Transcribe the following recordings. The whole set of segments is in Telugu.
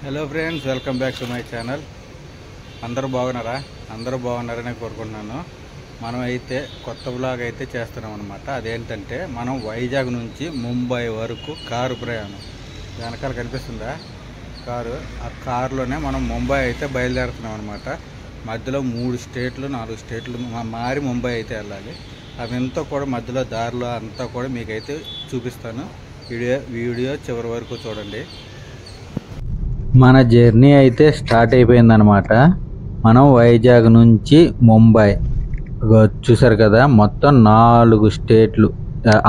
Hello friends, welcome back to my channel. అందరూ బాగున్నారా? అందరూ బాగున్నారని కోరుకుంటున్నాను. మనం అయితే కొత్త బ్లాగ్ అయితే చేస్తున్నాం అనమాట. అదేంటంటే మనం వైజాగ్ నుంచి ముంబై వరకు కారు ప్రయాణం. వెనకాల కనిపిస్తుందా కారు? ఆ కారులోనే మనం ముంబై అయితే బయలుదేరుతున్నాం అనమాట. మధ్యలో 3 స్టేట్లు 4 స్టేట్లు మారి ముంబై అయితే వెళ్ళాలి. అదంతా కూడా మధ్యలో దారిలో అంతా కూడా మీకైతే చూపిస్తాను. వీడియో చివరి వరకు చూడండి. మన జర్నీ అయితే స్టార్ట్ అయిపోయిందనమాట. మనం వైజాగ్ నుంచి ముంబై చూసారు కదా, మొత్తం 4 స్టేట్లు: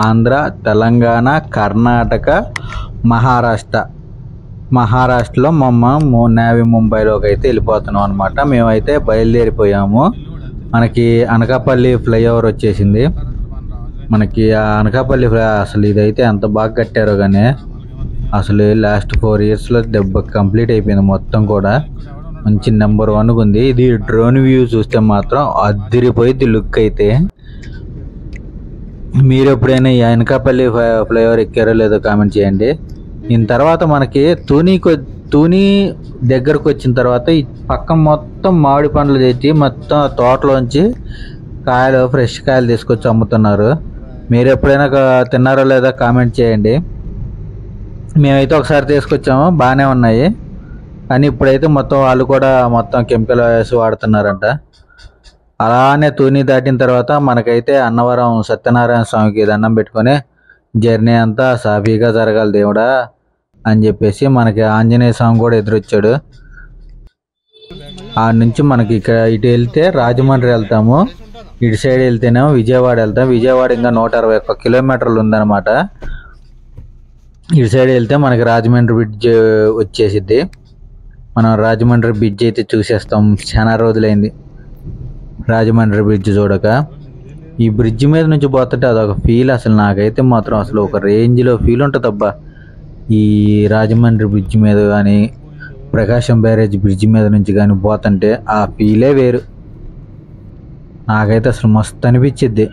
ఆంధ్ర, తెలంగాణ, కర్ణాటక, మహారాష్ట్రలో నేవీ ముంబైలోకి అయితే వెళ్ళిపోతున్నాం అనమాట. మేమైతే బయలుదేరిపోయాము. మనకి అనకాపల్లి ఫ్లైఓవర్ వచ్చేసింది. మనకి ఆ అనకాపల్లి అసలు ఇదైతే ఎంత బాగా కట్టారో కానీ అసలు లాస్ట్ 4 ఇయర్స్లో దెబ్బ కంప్లీట్ అయిపోయింది మొత్తం కూడా. మంచి నెంబర్ 1 ఉంది. ఇది డ్రోన్ వ్యూ చూస్తే మాత్రం అదిరిపోయింది లుక్ అయితే. మీరు ఎప్పుడైనా ఈ అనకాపల్లి ఫ్లైఓవర్ ఎక్కారో లేదో కామెంట్ చేయండి. దీని తర్వాత మనకి తూని దగ్గరకు వచ్చిన తర్వాత ఈ పక్కన మొత్తం మామిడి పండ్లు తెచ్చి మొత్తం తోటలోంచి ఫ్రెష్ కాయలు తీసుకొచ్చి అమ్ముతున్నారు. మీరు ఎప్పుడైనా తిన్నారో లేదో కామెంట్ చేయండి. మేమైతే ఒకసారి తీసుకొచ్చాము, బాగానే ఉన్నాయి. కానీ ఇప్పుడైతే మొత్తం వాళ్ళు కూడా మొత్తం కెమికల్ వేసి వాడుతున్నారంట. అలానే తూని దాటిన తర్వాత మనకైతే అన్నవరం సత్యనారాయణ స్వామికి దండం పెట్టుకొని జర్నీ అంతా సాఫీగా జరగాలి దేవుడా అని చెప్పేసి మనకి ఆంజనేయ స్వామి కూడా ఎదురొచ్చాడు. ఆ నుంచి మనకి ఇటు వెళ్తే రాజమండ్రి వెళ్తాము, ఇటు సైడ్ వెళ్తేనేమో విజయవాడ వెళ్తాం. విజయవాడ ఇంకా 121 కిలోమీటర్లు ఉందన్నమాట. ఇటు సైడ్ వెళ్తే మనకి రాజమండ్రి బ్రిడ్జ్ వచ్చేసిద్ది. మనం రాజమండ్రి బ్రిడ్జ్ అయితే చూసేస్తాం. చాలా రోజులైంది రాజమండ్రి బ్రిడ్జ్ చూడక. ఈ బ్రిడ్జ్ మీద నుంచి పోతుంటే అదొక ఫీల్. అసలు నాకైతే మాత్రం అసలు ఒక రేంజ్లో ఫీల్ ఉంటుంది అబ్బా. ఈ రాజమండ్రి బ్రిడ్జ్ మీద కానీ ప్రకాశం బ్యారేజ్ బ్రిడ్జ్ మీద నుంచి కానీ పోతుంటే ఆ ఫీలే వేరు. నాకైతే అసలు మస్తు అనిపించిద్ది.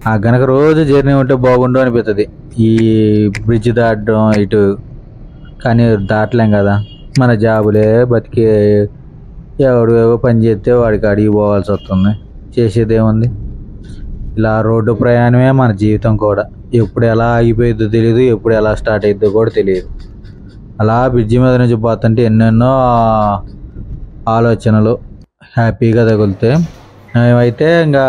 ఆ గనక రోజు జర్నీ ఉంటే బాగుండు అనిపిస్తుంది ఈ బ్రిడ్జ్ దాటడం ఇటు. కానీ దాటలేం కదా, మన జాబులే బతికి ఎవడేవో పని చేస్తే వాడికి అడిగి పోవాల్సి వస్తుంది. చేసేదేముంది, ఇలా రోడ్డు ప్రయాణమే మన జీవితం కూడా. ఎప్పుడు ఎలా ఆగిపోయిద్దో తెలియదు, ఎప్పుడు ఎలా స్టార్ట్ అయిద్దో కూడా తెలియదు. అలా బ్రిడ్జి మీద నుంచి పోతుంటే ఎన్నెన్నో ఆలోచనలు హ్యాపీగా తగులుతాయి. మేమైతే ఇంకా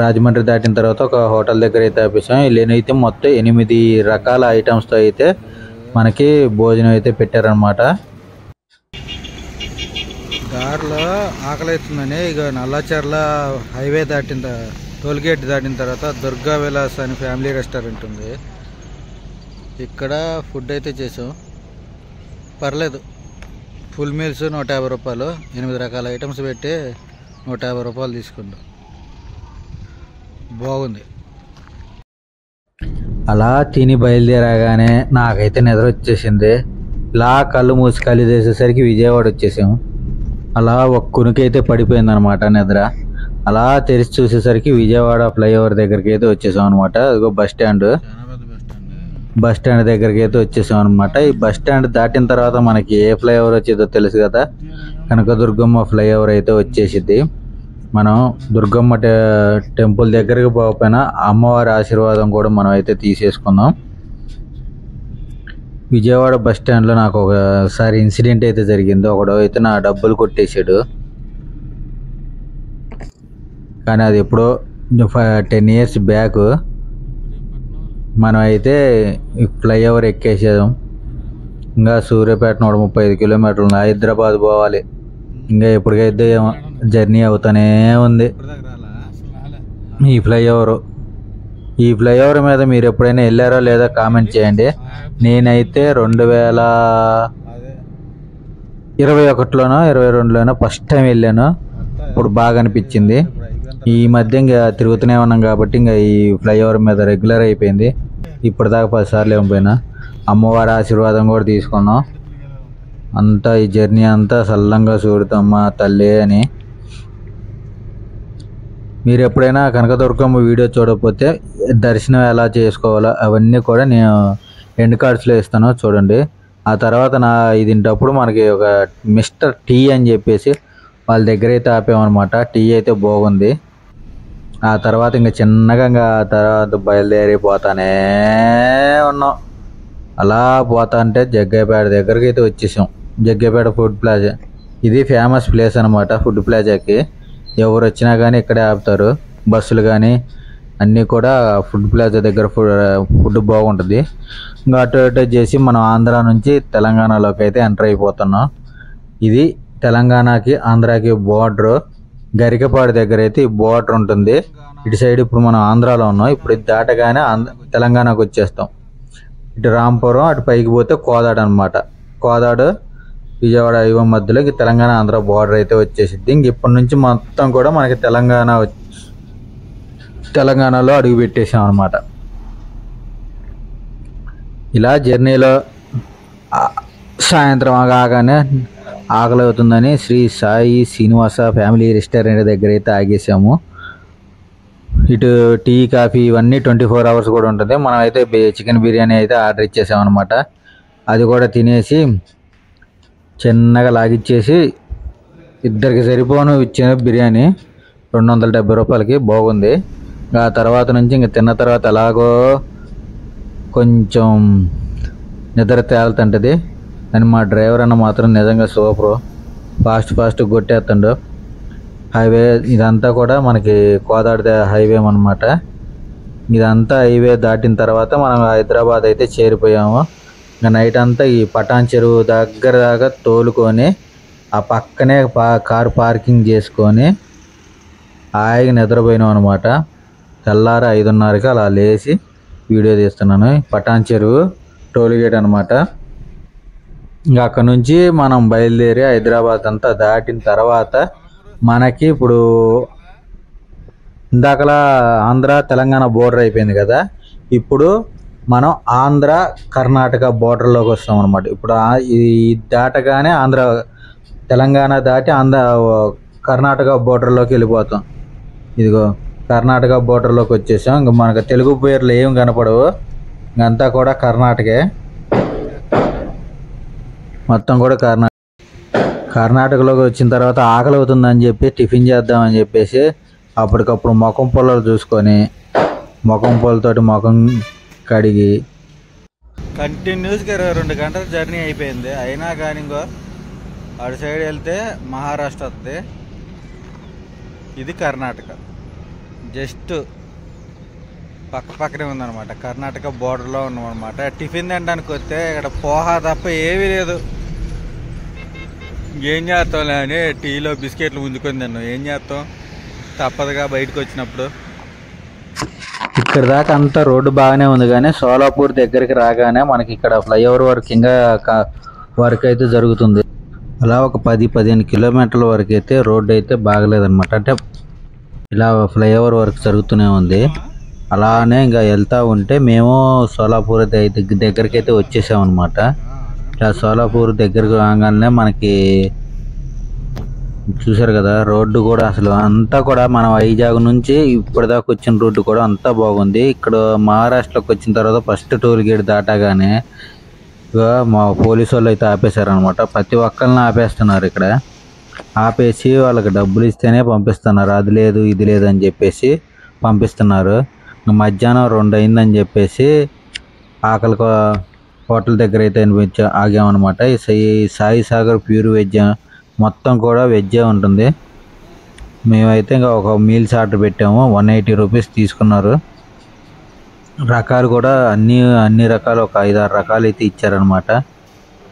రాజమండ్రి దాటిన తర్వాత ఒక హోటల్ దగ్గర అయితే ఆపేసాం. వీళ్ళైతే మొత్తం 8 రకాల ఐటమ్స్తో అయితే మనకి భోజనం అయితే పెట్టారనమాట. దారిలో ఆకలి అవుతుందని ఇక నల్లచర్ల హైవే టోల్గేట్ దాటిన తర్వాత దుర్గా విలాస్ అని ఫ్యామిలీ రెస్టారెంట్ ఉంది. ఇక్కడ ఫుడ్ అయితే చేసాం, పర్లేదు. ఫుల్ మీల్స్ 150 రూపాయలు, 8 రకాల ఐటమ్స్ పెట్టి 150 రూపాయలు తీసుకుంటాం. బాగుంది. అలా తిని బయలుదేరగానే నాకైతే నిద్ర వచ్చేసింది. ఇలా కళ్ళు మూసి కళ్ళు చేసేసరికి విజయవాడ వచ్చేసాము. అలా ఒక్కరికైతే పడిపోయింది అనమాట నిద్ర. అలా తెరిచి చూసేసరికి విజయవాడ ఫ్లైఓవర్ దగ్గరికి అయితే వచ్చేసాం అనమాట. అదిగో బస్ స్టాండ్ దగ్గరికి అయితే వచ్చేసాం అనమాట. ఈ బస్ స్టాండ్ దాటిన తర్వాత మనకి ఏ ఫ్లైఓవర్ వచ్చేదో తెలుసు కదా, కనకదుర్గమ్మ ఫ్లైఓవర్ అయితే వచ్చేసిద్ది. మనం దుర్గమ్మ టెంపుల్ దగ్గరికి పోకపోయినా అమ్మవారి ఆశీర్వాదం కూడా మనం అయితే తీసేసుకుందాం. విజయవాడ బస్ స్టాండ్లో నాకు ఒకసారి ఇన్సిడెంట్ అయితే జరిగింది. ఒకడు అయితే నా డబ్బులు కొట్టేశాడు. కానీ అది ఎప్పుడో 10 ఇయర్స్ బ్యాక్. మనం అయితే ఈ ఫ్లైఓవర్ ఎక్కేసాం. ఇంకా సూర్యాపేట 135 కిలోమీటర్లు హైదరాబాద్ పోవాలి. ఇంకా ఎప్పటికైతే జర్నీ అవుతానే ఉంది. ఈ ఫ్లైఓవర్ మీద మీరు ఎప్పుడైనా వెళ్ళారో లేదో కామెంట్ చేయండి. నేనైతే 2021లోనో 2022లోనో ఫస్ట్ టైం వెళ్ళాను. ఇప్పుడు బాగా అనిపించింది. ఈ మధ్య ఇంకా తిరుగుతూనే ఉన్నాం కాబట్టి ఇంకా ఈ ఫ్లైఓవర్ మీద రెగ్యులర్ అయిపోయింది. ఇప్పటిదాకా 10 సార్లు ఏమైపోయినా అమ్మవారి ఆశీర్వాదం కూడా తీసుకున్నాం. అంతా ఈ జర్నీ అంతా సల్లంగా చూడుతామ్మా తల్లి అని. మీరు ఎప్పుడైనా కనకదుర్గమ్మ వీడియో చూడకపోతే దర్శనం ఎలా చేసుకోవాలో అవన్నీ కూడా నేను ఎండ్ కార్డ్స్లో ఇస్తాను చూడండి. ఆ తర్వాత తింటప్పుడు మనకి ఒక మిస్టర్ టీ అని చెప్పేసి వాళ్ళ దగ్గర అయితే ఆపామన్నమాట. టీ అయితే బాగుంది. ఆ తర్వాత ఇంకా చిన్నగా తర్వాత బయలుదేరిపోతానే ఉన్నాం. అలా పోతా అంటే జగ్గయ్యపేట దగ్గరికి అయితే వచ్చేసాం. జగ్గయ్యపేట ఫుడ్ ప్లాజా ఇది ఫేమస్ ప్లేస్ అనమాట. ఫుడ్ ప్లాజాకి ఎవరు వచ్చినా కానీ ఇక్కడే ఆపుతారు. బస్సులు కానీ అన్నీ కూడా ఫుడ్ ప్లాజా దగ్గర ఫుడ్ బాగుంటుంది. ఇంకా అటు చేసి మనం ఆంధ్ర నుంచి తెలంగాణలోకి అయితే ఎంటర్ అయిపోతున్నాం. ఇది తెలంగాణకి ఆంధ్రాకి బోర్డర్. గరికపాడు దగ్గర అయితే ఈ బోర్డర్ ఉంటుంది. ఇటు సైడ్ ఇప్పుడు మనం ఆంధ్రాలో ఉన్నాం. ఇప్పుడు ఇది దాటగానే తెలంగాణకు వచ్చేస్తాం. ఇటు రాంపురం, అటు పైకి పోతే కోదాడు అనమాట. కోదాడు విజయవాడ ఇవ మధ్యలోకి తెలంగాణ ఆంధ్ర బోర్డర్ అయితే వచ్చేసిద్ది. ఇంక ఇప్పటి నుంచి మొత్తం కూడా మనకి తెలంగాణలో అడుగు పెట్టేసాం అనమాట. ఇలా జర్నీలో సాయంత్రం కాగానే ఆకలి అవుతుందని శ్రీ సాయి శ్రీనివాస ఫ్యామిలీ రెస్టారెంట్ దగ్గర అయితే ఆగేసాము. ఇటు టీ కాఫీ ఇవన్నీ 24 hours కూడా ఉంటుంది. మనం అయితే చికెన్ బిర్యానీ అయితే ఆర్డర్ ఇచ్చేసాం అనమాట. అది కూడా తినేసి చిన్నగా లాగిచ్చేసి ఇద్దరికి సరిపోను ఇచ్చిన బిర్యానీ 270 రూపాయలకి బాగుంది. ఆ తర్వాత నుంచి ఇంక తిన్న తర్వాత ఎలాగో కొంచెం నిద్ర తేలుతుంటుంది. అని మా డ్రైవర్ అన్న మాత్రం నిజంగా సూపరు. ఫాస్ట్ కొట్టేస్తుండు. హైవే ఇదంతా కూడా మనకి కోదాడ హైవే అనమాట. ఇదంతా హైవే దాటిన తర్వాత మనం హైదరాబాద్ అయితే చేరిపోయాము. ఇంకా నైట్ అంతా ఈ పటాన్ చెరువు దగ్గర దాకా తోలుకొని ఆ పక్కనే కారు పార్కింగ్ చేసుకొని హాయిగా నిద్రపోయినాం అనమాట. తెల్లారి 5:30కి అలా లేచి వీడియో తీస్తున్నాను. పటాన్ చెరువు టోల్గేట్ అనమాట. ఇంకా అక్కడ నుంచి మనం బయలుదేరి హైదరాబాద్ అంతా దాటిన తర్వాత మనకి ఇప్పుడు ఇందాకలా ఆంధ్ర తెలంగాణ బోర్డర్ అయిపోయింది కదా. ఇప్పుడు మనం ఆంధ్ర కర్ణాటక బోర్డర్లోకి వస్తాం అనమాట. ఇప్పుడు ఇది దాటగానే తెలంగాణ దాటి కర్ణాటక బోర్డర్లోకి వెళ్ళిపోతాం. ఇదిగో కర్ణాటక బోర్డర్లోకి వచ్చేసాం. ఇంకా మనకు తెలుగు పేర్లు ఏం కనపడవు. ఇంకంతా కూడా కర్ణాటకే, మొత్తం కూడా కర్ణాటకలోకి వచ్చిన తర్వాత ఆకలి అవుతుందని చెప్పి టిఫిన్ చేద్దామని చెప్పేసి అప్పటికప్పుడు ముఖం పొలాలు చూసుకొని ముఖం పొలతోటి ముఖం కడిగి కంటిన్యూస్గా 22 గంటల జర్నీ అయిపోయింది. అయినా కానీ ఇంకో అటు సైడ్ వెళ్తే మహారాష్ట్ర వస్తుంది, ఇది కర్ణాటక. జస్ట్ పక్కనే ఉందన్నమాట. కర్ణాటక బోర్డర్లో ఉన్నామన్నమాట. టిఫిన్ తినడానికి వస్తే ఇక్కడ పోహా తప్ప ఏమీ లేదు. ఏం చేస్తాంలే అని టీలో బిస్కెట్లు ముందుకొని తిన్నాం. ఏం చేస్తాం, తప్పదుగా బయటకు వచ్చినప్పుడు. ఇక్కడ దాకా అంతా రోడ్డు బాగానే ఉంది, కానీ సోలాపూర్ దగ్గరికి రాగానే మనకి ఇక్కడ ఫ్లైఓవర్ వర్క్ అయితే జరుగుతుంది. అలా ఒక 10-15 కిలోమీటర్ల వరకు అయితే రోడ్డు అయితే బాగలేదన్నమాట. అంటే ఇలా ఫ్లైఓవర్ వర్క్ జరుగుతూనే ఉంది. అలానే ఇంకా వెళ్తూ ఉంటే మేము సోలాపూర్ దగ్గరికి అయితే వచ్చేసామన్నమాట. ఇలా సోలాపూర్ దగ్గరకు రాగానే మనకి చూసారు కదా రోడ్డు కూడా అసలు అంతా కూడా మనం వైజాగ్ నుంచి ఇప్పటిదాకా వచ్చిన రోడ్డు కూడా అంతా బాగుంది. ఇక్కడ మహారాష్ట్రలోకి వచ్చిన తర్వాత ఫస్ట్ టోల్ గేట్ దాటగానే మా పోలీసు వాళ్ళు అయితే ఆపేశారనమాట. ప్రతి ఒక్కరిని ఆపేస్తున్నారు. ఇక్కడ ఆపేసి వాళ్ళకి డబ్బులు ఇస్తేనే పంపిస్తున్నారు. అది లేదు ఇది లేదు అని చెప్పేసి పంపిస్తున్నారు. మధ్యాహ్నం 2 అయిందని చెప్పేసి ఆకలి హోటల్ దగ్గర అయితే ఆగామన్నమాట. ఈ సాయి సాగర్ ప్యూర్ వెజ్ మొత్తం కూడా వెజ్జే ఉంటుంది. మేమైతే ఇంకా ఒక మీల్స్ ఆర్డర్ పెట్టాము. 180 రూపీస్ తీసుకున్నారు. రకాలు కూడా అన్ని రకాలు ఒక 5-6 రకాలు అయితే ఇచ్చారనమాట.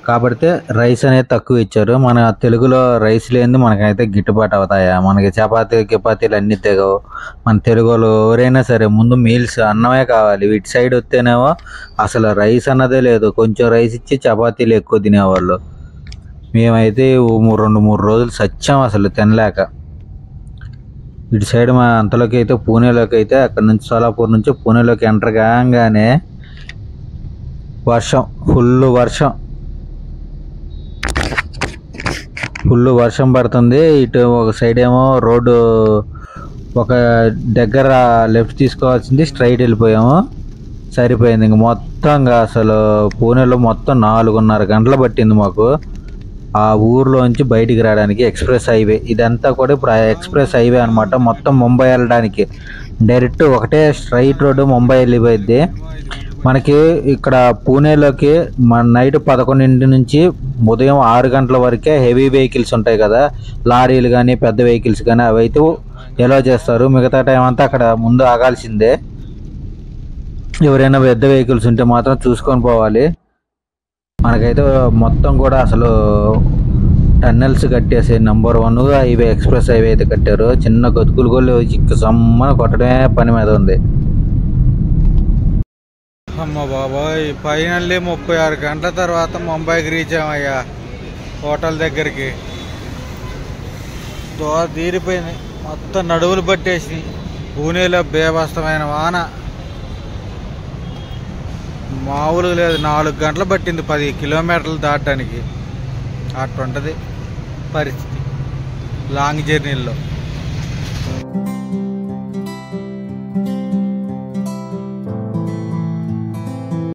కాబట్టి రైస్ అనేది తక్కువ ఇచ్చారు. మన తెలుగులో రైస్ లేనిది మనకైతే గిట్టుబాటు అవుతాయా? మనకి చపాతీలు అన్నీ తెగవు. మన తెలుగులో ఎవరైనా సరే ముందు మీల్స్ అన్నమే కావాలి. ఇటు సైడ్ వస్తేనేమో అసలు రైస్ అన్నదే లేదు. కొంచెం రైస్ ఇచ్చి చపాతీలు ఎక్కువ తినేవాళ్ళు. మేమైతే 2-3 రోజులు సచ్చాం అసలు తినలేక. ఇటు సైడ్ మా అంతలోకి అయితే పూణేలోకి అయితే అక్కడ నుంచి సోలాపూర్ నుంచి పూణేలోకి ఎంటర్ కాగానే ఫుల్ వర్షం పడుతుంది. ఇటు ఒక సైడ్ ఏమో రోడ్డు ఒక దగ్గర లెఫ్ట్ తీసుకోవాల్సింది స్ట్రైట్ వెళ్ళిపోయాము. సరిపోయింది. ఇంక మొత్తంగా అసలు పూణేలో మొత్తం 4.5 గంటలు పట్టింది మాకు ఆ ఊర్లోంచి బయటికి రావడానికి. ఎక్స్ప్రెస్ హైవే ఇదంతా కూడా ఇప్పుడు ఎక్స్ప్రెస్ హైవే అనమాట. మొత్తం ముంబై వెళ్ళడానికి డైరెక్ట్ ఒకటే స్ట్రైట్ రోడ్డు ముంబై వెళ్ళిపోయింది. మనకి ఇక్కడ పూణేలోకి మన నైట్ 11 నుంచి ఉదయం 6 గంటల వరకే హెవీ వెహికల్స్ ఉంటాయి కదా, లారీలు కానీ పెద్ద వెహికల్స్ కానీ, అవి అయితే ఎలా చేస్తారు. మిగతా టైం అంతా అక్కడ ముందు ఆగాల్సిందే. ఎవరైనా పెద్ద వెహికల్స్ ఉంటే మాత్రం చూసుకొని పోవాలి. మనకైతే మొత్తం కూడా అసలు టన్నెల్స్ కట్టేసి నెంబర్ 1 హైవే ఎక్స్ప్రెస్ హైవే అయితే కట్టారు. చిన్న గతుకులు గోళ్ళు సమ్మన కొట్టడమే పని మీద ఉంది. అమ్మ బాబాయ్, ఫైనల్లీ 36 గంటల తర్వాత ముంబైకి రీచ్ అయ్యా. హోటల్ దగ్గరికి తీరిపోయింది, మొత్తం నడువులు పట్టేసి. పూణేలో బేభస్తమైన వాన, మామూలుగా లేదు. 4 గంటలు పట్టింది 10 కిలోమీటర్లు దాటడానికి. అట్టుంటుంది పరిస్థితి లాంగ్ జర్నీల్లో.